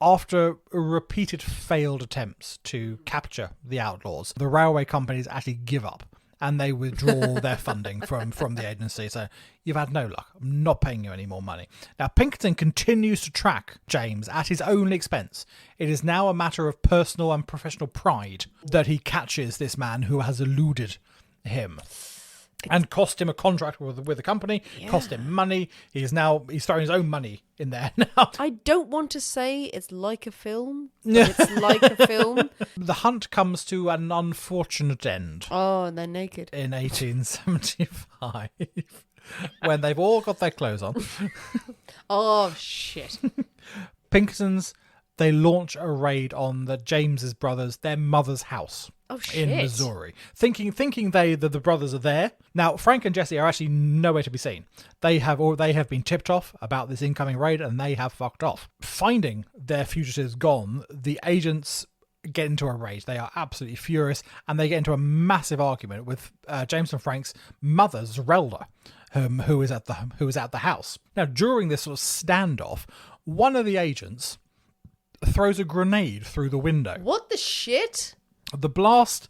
After repeated failed attempts to capture the outlaws, the railway companies actually give up and they withdraw their funding from the agency. So you've had no luck. I'm not paying you any more money. Now, Pinkerton continues to track James at his own expense. It is now a matter of personal and professional pride that he catches this man who has eluded him. And cost him a contract with the company, cost him money. He's throwing his own money in there now. I don't want to say it's like a film, but it's like a film. The hunt comes to an unfortunate end. Oh, and they're naked. In 1875. When they've all got their clothes on. Oh, shit. Pinkertons, they launch a raid on the James's brothers, their mother's house. Oh, shit. In Missouri, thinking that the brothers are there. Now, Frank and Jesse are actually nowhere to be seen. They have been tipped off about this incoming raid, and they have fucked off. Finding their fugitives gone, the agents get into a rage. They are absolutely furious, and they get into a massive argument with James and Frank's mother, Zerelda, who is at the house. Now, during this sort of standoff, one of the agents throws a grenade through the window. What the shit? The blast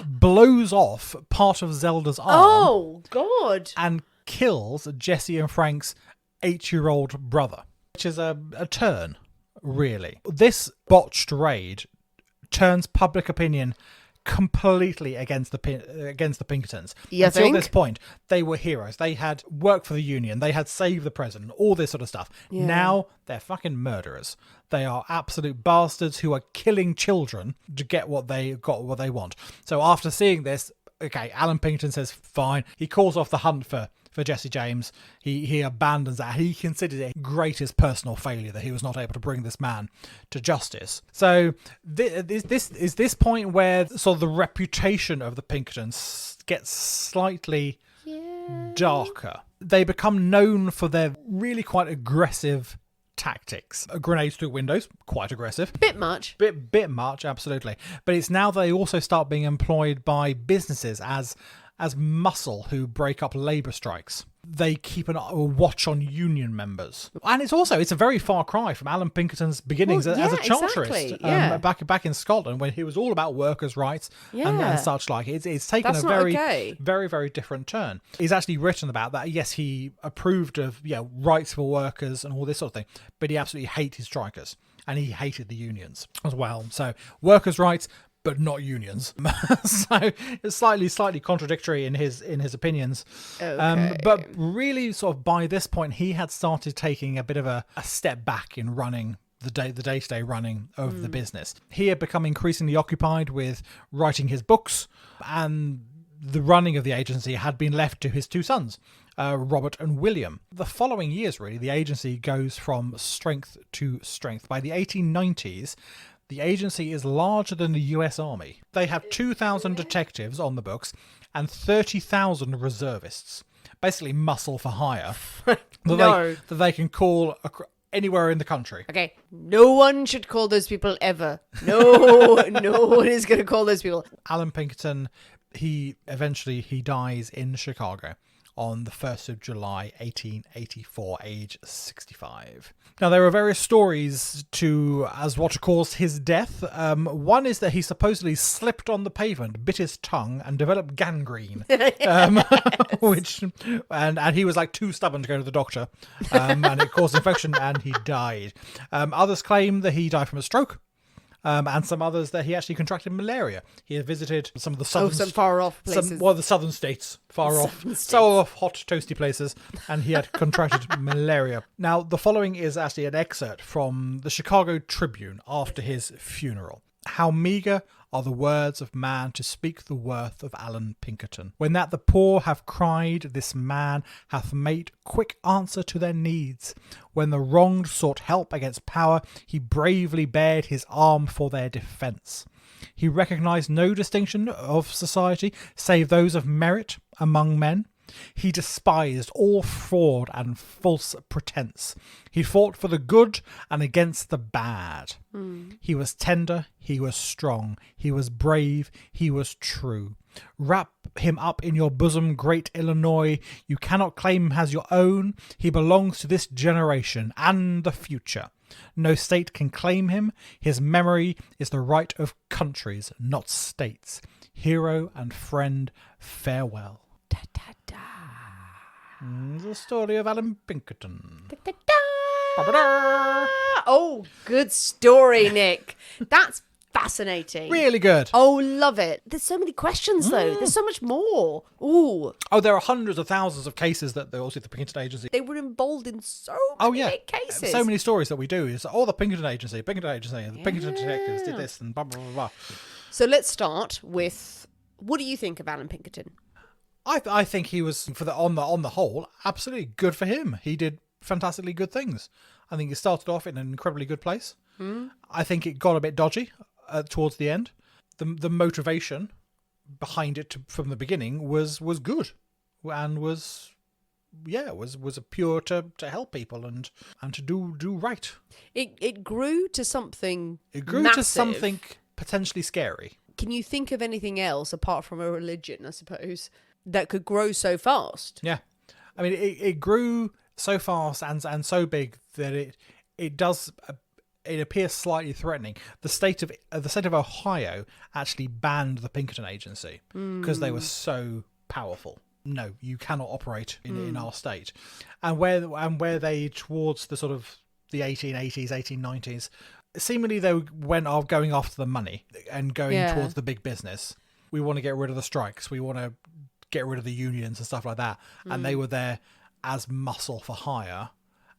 blows off part of Zelda's arm. Oh, God. And kills Jesse and Frank's 8-year-old brother, which is a turn, really. This botched raid turns public opinion completely against the Pinkertons. You Until think? this point, they were heroes. They had worked for the Union. They had saved the president. All this sort of stuff. Yeah. Now they're fucking murderers. They are absolute bastards who are killing children to get what they want. So after seeing this, okay, Allan Pinkerton says fine. He calls off the hunt for Jesse James. He abandons that. He considers it greatest personal failure that he was not able to bring this man to justice. So this point where sort of the reputation of the Pinkertons gets slightly darker. They become known for their really quite aggressive tactics. Grenades through windows, quite aggressive. Bit much. Bit much, absolutely. But it's now they also start being employed by businesses as muscle who break up labour strikes. They keep a watch on union members. And it's a very far cry from Allan Pinkerton's beginnings as a charterist. Exactly. Back in Scotland, when he was all about workers' rights and such like. It's taken That's a not very, okay. very, very different turn. He's actually written about that. Yes, he approved of rights for workers and all this sort of thing, but he absolutely hated strikers. And he hated the unions as well. So workers' rights, but not unions. So it's slightly contradictory in his opinions. Okay. But really, sort of by this point, he had started taking a bit of a step back in running the day-to-day running of the business. He had become increasingly occupied with writing his books, and the running of the agency had been left to his two sons, Robert and William. The following years, really, the agency goes from strength to strength. By the 1890s, the agency is larger than the US Army. They have 2,000 detectives on the books and 30,000 reservists. Basically muscle for hire. that they can call anywhere in the country. Okay, no one should call those people ever. No one is going to call those people. Allan Pinkerton, he dies in Chicago on the 1st of July 1884, age 65. Now, there are various stories as what caused his death. One is that he supposedly slipped on the pavement, bit his tongue, and developed gangrene. And he was like too stubborn to go to the doctor, and it caused infection, and he died. Others claim that he died from a stroke. And some others that he actually contracted malaria. He had visited some of the southern, some far off places. The southern states, so off, hot, toasty places, and he had contracted malaria. Now, the following is actually an excerpt from the Chicago Tribune after his funeral. How meagre are the words of man to speak the worth of Allan Pinkerton. When that the poor have cried, this man hath made quick answer to their needs. When the wronged sought help against power, he bravely bared his arm for their defence. He recognised no distinction of society save those of merit among men. He despised all fraud and false pretence. He fought for the good and against the bad. He was tender, he was strong, he was brave, he was true. Wrap him up in your bosom, great Illinois. You cannot claim him as your own. He belongs to this generation and the future. No state can claim him. His memory is the right of countries, not states. Hero and friend, farewell. Da, da, da. The story of Allan Pinkerton. Da, da, da. Oh, good story, Nick. That's fascinating. Really good. Oh, love it. There's so many questions, though. There's so much more. Ooh. Oh, there are hundreds of thousands of cases that the Pinkerton Agency. They were involved in so many cases. So many stories that we do is the Pinkerton Agency, and the Pinkerton detectives did this and blah, blah, blah, blah. So let's start with, what do you think of Allan Pinkerton? I think he was, on the whole, absolutely good for him. He did fantastically good things. I think he started off in an incredibly good place. I think it got a bit dodgy towards the end. The motivation behind it from the beginning was good, and was a pure to help people and to do right. It grew to something. It grew massive. to something potentially scary. Can you think of anything else apart from a religion, I suppose, that could grow so fast? Yeah, I mean, it grew so fast and so big that it does. It appears slightly threatening. The state of Ohio actually banned the Pinkerton Agency because they were so powerful. No, you cannot operate in our state. And where they, towards the sort of the 1880s, 1890s, seemingly they went off going after the money and going Yeah. towards the big business. We want to get rid of the strikes. We want to get rid of the unions and stuff like that. And they were there as muscle for hire,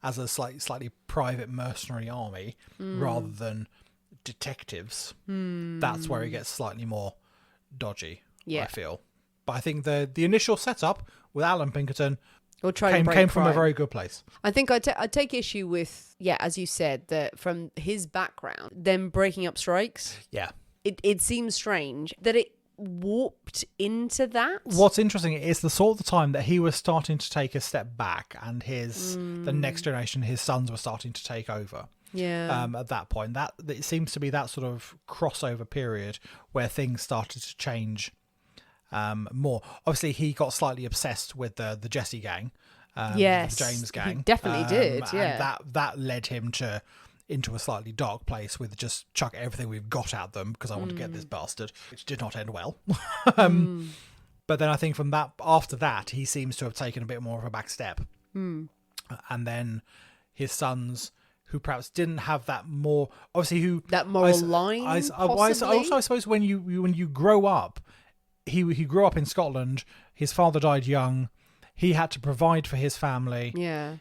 as a slightly private mercenary army rather than detectives. That's where it gets slightly more dodgy, I feel. But I think the initial setup with Allan Pinkerton came from a very good place. I think I take issue with, as you said, that from his background, them breaking up strikes. Yeah. It seems strange that it warped into that. What's interesting is the sort of time that he was starting to take a step back, and the next generation, his sons, were starting to take over. Yeah. At that point, that it seems to be that sort of crossover period where things started to change more. Obviously, he got slightly obsessed with the Jesse gang, yes, the James gang. He definitely did. Yeah, and that led him into a slightly dark place with just chuck everything we've got at them because I want to get this bastard, which did not end well. But then I think after that, he seems to have taken a bit more of a back step. And then his sons, who perhaps didn't have that more, obviously, that moral line. I suppose when you grow up, he grew up in Scotland. His father died young. He had to provide for his family. Yeah.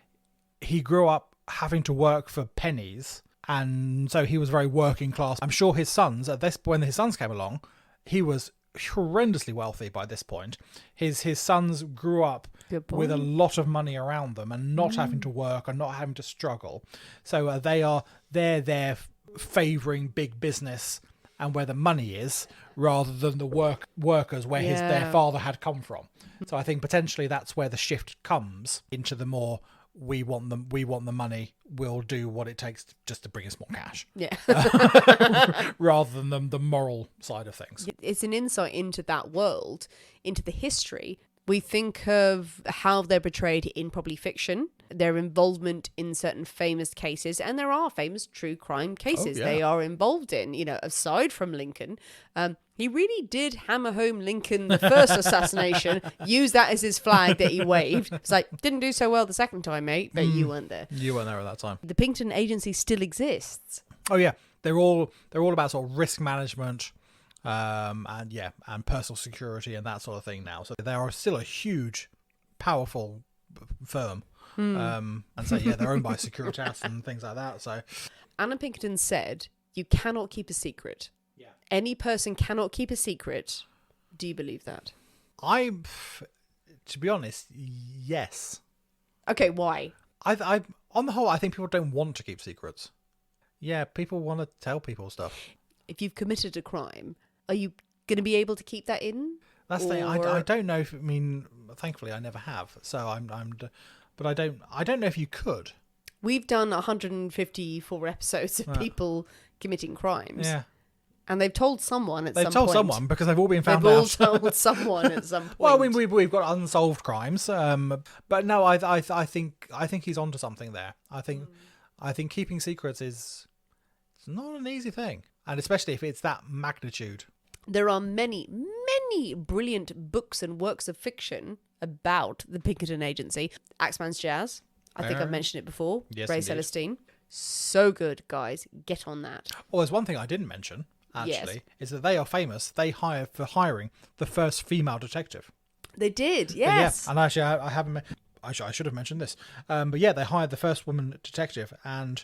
He grew up having to work for pennies, and so he was very working class. I'm sure his sons, when his sons came along, he was horrendously wealthy by this point. His sons grew up with a lot of money around them and not having to work and not having to struggle. So they're favouring big business and where the money is, rather than the workers where their father had come from. So I think potentially that's where the shift comes into the more we want the money, we'll do what it takes just to bring us more cash. Yeah. Rather than the moral side of things. It's an insight into that world, into the history. We think of how they're portrayed in probably fiction, their involvement in certain famous cases, and there are famous true crime cases they are involved in, aside from Lincoln. He really did hammer home Lincoln, the first assassination, use that as his flag that he waved. It's like, didn't do so well the second time, mate, but you weren't there. You weren't there at that time. The Pinkerton Agency still exists. Oh yeah, they're all about sort of risk management, and personal security and that sort of thing now. So they are still a huge, powerful firm. And so they're owned by Securitas and things like that. So Allan Pinkerton said, "You cannot keep a secret. Yeah. Any person cannot keep a secret." Do you believe that? To be honest, yes. Okay, why? I on the whole, I think people don't want to keep secrets. Yeah, people want to tell people stuff. If you've committed a crime, are you going to be able to keep that in? That's the thing. I don't know if, thankfully I never have. So but I don't know if you could. We've done 154 episodes of people committing crimes. Yeah. And they've told someone at some point. They've told someone because they've all been found out. They've all told someone at some point. Well, we've got unsolved crimes. But no, I think he's onto something there. I think keeping secrets it's not an easy thing. And especially if it's that magnitude. There are many, many brilliant books and works of fiction about the Pinkerton Agency. Axeman's Jazz. I think I've mentioned it before. Yes, Ray indeed. Celestine. So good, guys. Get on that. Well, there's one thing I didn't mention, actually, is that they are famous. They hiring the first female detective. They did, yes. Yeah, and actually, I haven't. I should have mentioned this. But yeah, they hired the first woman detective, and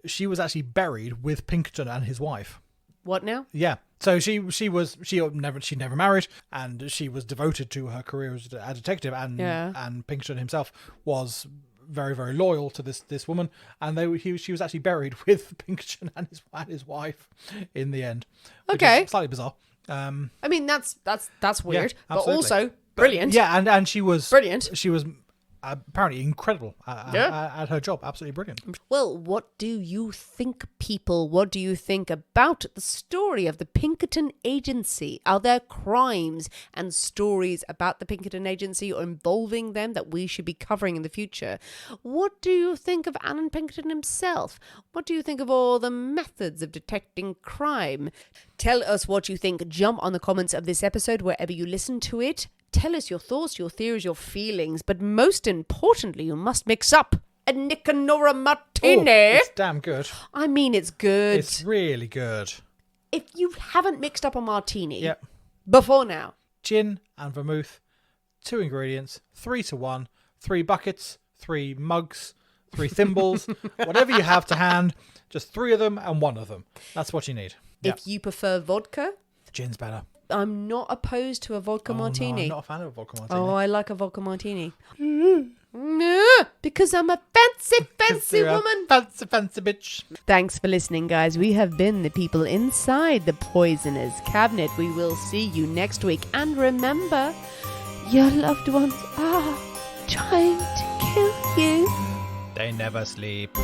she was actually buried with Pinkerton and his wife. What now? Yeah. So she never married, and she was devoted to her career as a detective, and Pinkerton himself was very, very loyal to this woman, and she was actually buried with Pinkerton and his wife in the end. Okay. Slightly bizarre. That's weird, yeah, but also brilliant. And she was brilliant. She was apparently incredible at her job. Absolutely brilliant. Well, what do you think, people? What do you think about the story of the Pinkerton Agency? Are there crimes and stories about the Pinkerton Agency or involving them that we should be covering in the future? What do you think of Allan Pinkerton himself? What do you think of all the methods of detecting crime? Tell us what you think. Jump on the comments of this episode wherever you listen to it. Tell us your thoughts, your theories, your feelings, but most importantly, you must mix up. a Nick and Nora Martini. It's damn good. I mean, it's good. It's really good. If you haven't mixed up a martini Yep. before now, Gin and vermouth, 2 ingredients, 3 to 1, 3 buckets, 3 mugs, 3 thimbles, whatever you have to hand, just 3 of them and 1 of them. That's what you need. Yep. if you prefer vodka, Gin's better. I'm not opposed to a vodka No, martini. I'm not a fan of a vodka martini. Oh, I like a vodka martini. Because I'm a fancy You're a woman. Fancy bitch. Thanks for listening, guys. We have been the people inside the Poisoner's Cabinet. We will see you next week. And remember, your loved ones are trying to kill you. They never sleep.